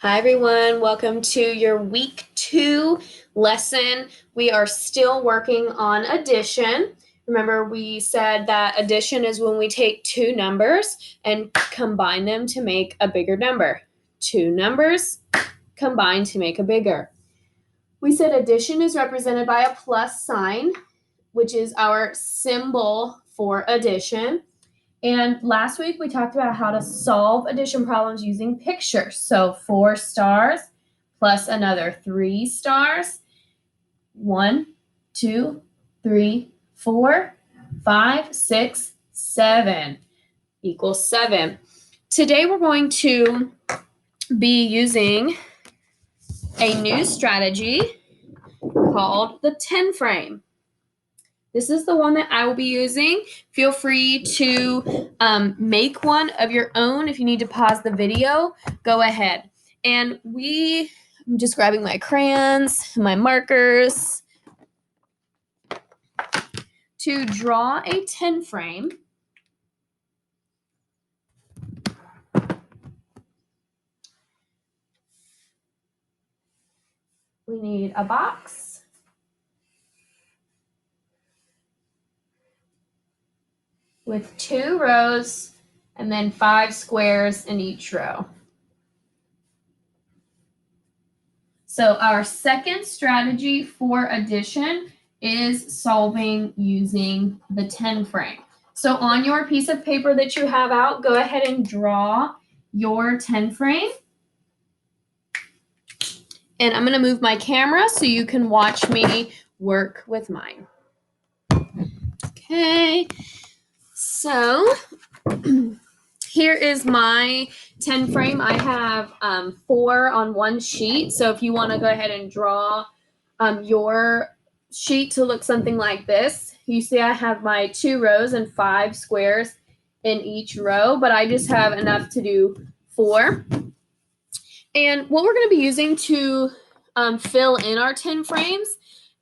Hi everyone, welcome to your week 2 lesson. We are still working on addition. Remember, we said that addition is when we take two numbers and combine them to make a bigger number. Two numbers combined to make a bigger. We said addition is represented by a plus sign, which is our symbol for addition. And last week we talked about how to solve addition problems using pictures. So 4 stars plus another 3 stars. 1, 2, 3, 4, 5, 6, 7 equals 7. Today we're going to be using a new strategy called the 10 frame. This is the one that I will be using. Feel free to make one of your own. If you need to pause the video, go ahead. And I'm just grabbing my crayons, my markers. To draw a 10 frame, we need a box with 2 rows and then 5 squares in each row. So our second strategy for addition is solving using the 10 frame. So on your piece of paper that you have out, go ahead and draw your 10 frame. And I'm going to move my camera so you can watch me work with mine. Okay, so here is my 10 frame. I have 4 on one sheet. So if you want to go ahead and draw your sheet to look something like this, you see I have my 2 rows and 5 squares in each row, but I just have enough to do 4. And what we're going to be using to fill in our 10 frames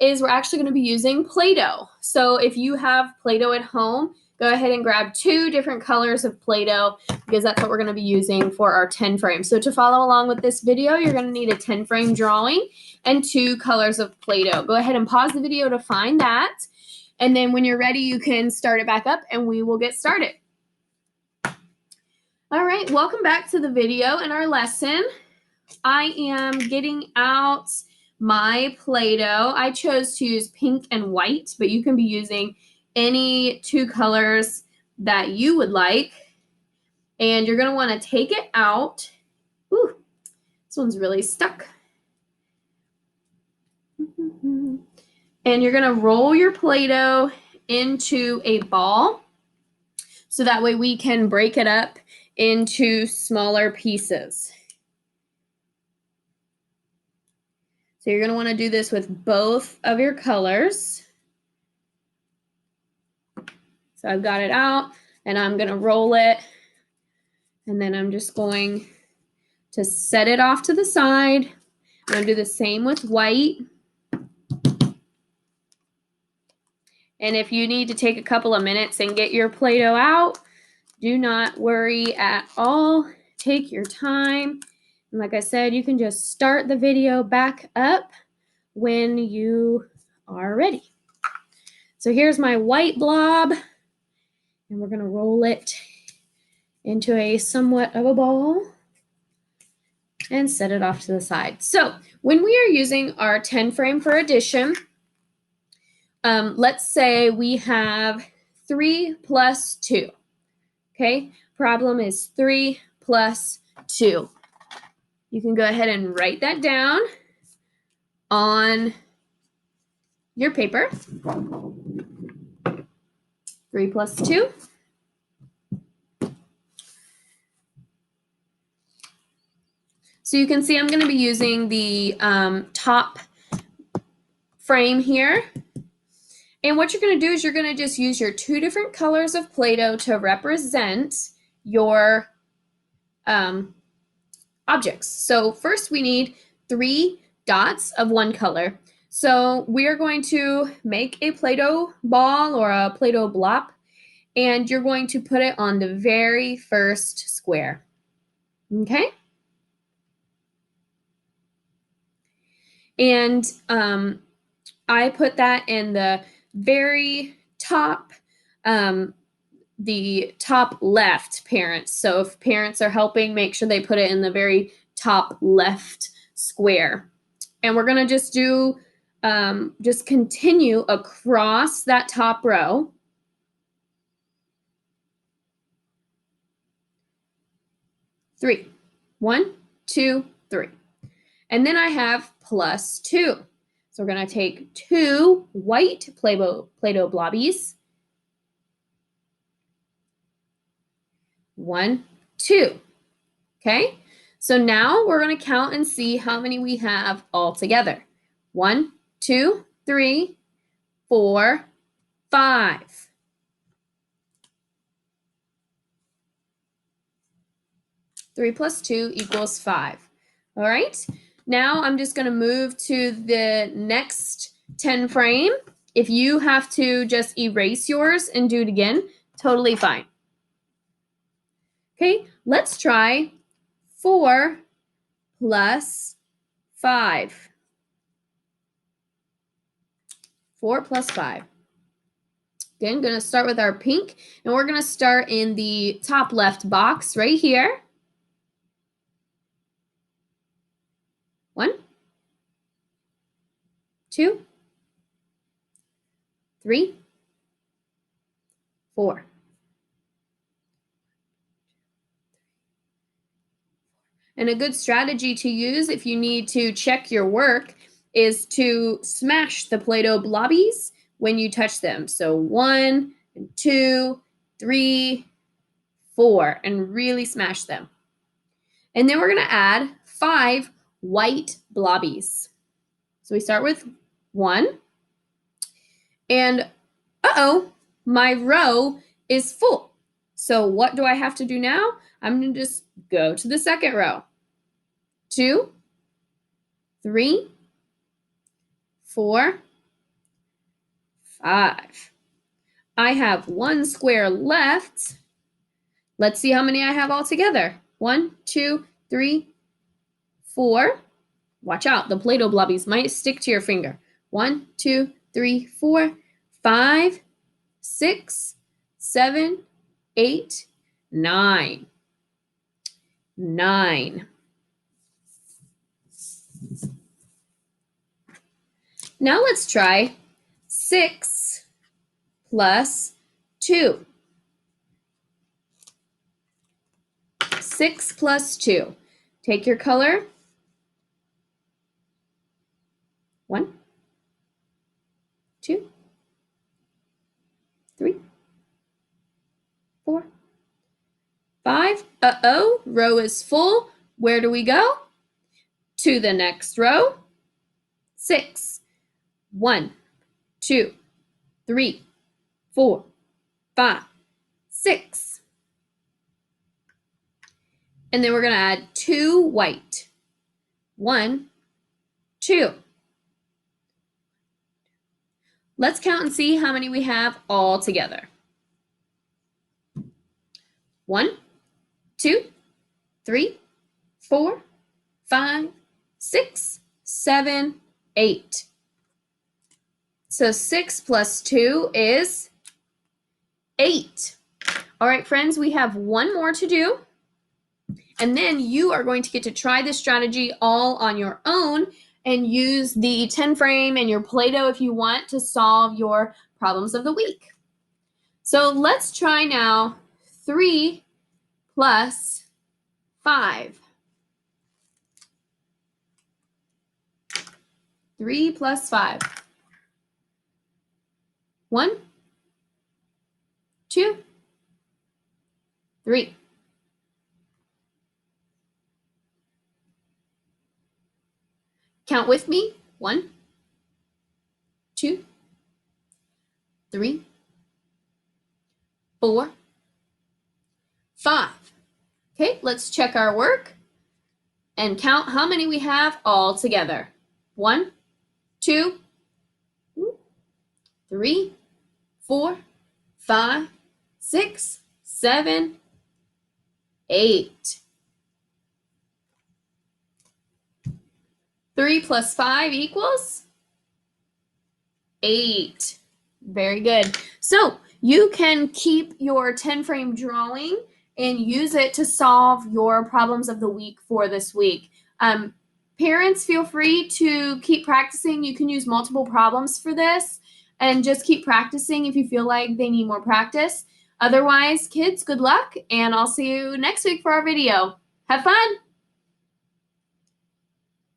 is we're actually going to be using Play-Doh. So if you have Play-Doh at home, go ahead and grab 2 different colors of Play-Doh because that's what we're going to be using for our 10 frame. So to follow along with this video, you're going to need a 10 frame drawing and 2 colors of Play-Doh. Go ahead and pause the video to find that. And then when you're ready, you can start it back up and we will get started. All right, welcome back to the video and our lesson. I am getting out my Play-Doh. I chose to use pink and white, but you can be using any 2 colors that you would like. And you're going to want to take it out. Ooh, this one's really stuck. And you're going to roll your Play-Doh into a ball so that way we can break it up into smaller pieces. So you're going to want to do this with both of your colors. So I've got it out and I'm going to roll it. And then I'm just going to set it off to the side. I'm going to do the same with white. And if you need to take a couple of minutes and get your Play-Doh out, do not worry at all. Take your time. And like I said, you can just start the video back up when you are ready. So here's my white blob. And we're going to roll it into a somewhat of a ball and set it off to the side. So when we are using our 10 frame for addition, let's say we have 3 plus 2. Okay, problem is 3 plus 2. You can go ahead and write that down on your paper. 3 plus 2. So you can see I'm going to be using the top frame here. And what you're going to do is you're going to just use your 2 different colors of Play-Doh to represent your objects. So first we need 3 dots of one color. So we are going to make a Play-Doh ball or a Play-Doh blob, and you're going to put it on the very first square. Okay? And I put that in the very top, the top left parents. So if parents are helping, make sure they put it in the very top left square. And we're going to just do, just continue across that top row. Three. 1, 2, 3. And then I have plus 2. So we're going to take 2 white Play-Doh blobbies. 1, 2. Okay? So now we're going to count and see how many we have all together. 1, 2, 3, 4, 5. Three plus 2 equals 5. All right? Now I'm just going to move to the next 10 frame. If you have to just erase yours and do it again, totally fine. Okay, let's try 4 plus 5. 4 plus 5. Again, going to start with our pink, and we're going to start in the top left box right here. 1, 2, 3, 4. And a good strategy to use if you need to check your work is to smash the Play-Doh blobbies when you touch them. So 1, 2, 3, 4, and really smash them. And then we're going to add 5 white blobbies. So we start with 1. And uh-oh, my row is full. So what do I have to do now? I'm going to just go to the second row. 2, 3, 4, 5. I have 1 square left. Let's see how many I have all together. 1, 2, 3, 4. Watch out, the Play-Doh blobbies might stick to your finger. 1, 2, 3, 4, 5, 6, 7, 8, 9. 9. Now let's try 6 plus 2. 6 plus 2. Take your color. 1, 2, 3, 4, 5. Uh-oh, row is full. Where do we go? To the next row. 6. 1, 2, 3, 4, 5, 6. And then we're going to add 2 white. 1, 2. Let's count and see how many we have all together. 1, 2, 3, 4, 5, 6, 7, 8. So 6 plus 2 is 8. All right, friends, we have one more to do. And then you are going to get to try this strategy all on your own and use the 10 frame and your Play-Doh if you want to solve your problems of the week. So let's try now 3 plus 5. 3 plus 5. 1, 2, 3. Count with me. 1, 2, 3, 4, 5. Okay, let's check our work and count how many we have all together. 1, 2, 3, 4, 5, 6, 7, 8. 3 plus 5 equals 8. Very good. So you can keep your 10 frame drawing and use it to solve your problems of the week for this week. Parents, feel free to keep practicing. You can use multiple problems for this and just keep practicing if you feel like they need more practice. Otherwise, kids, good luck, and I'll see you next week for our video. Have fun!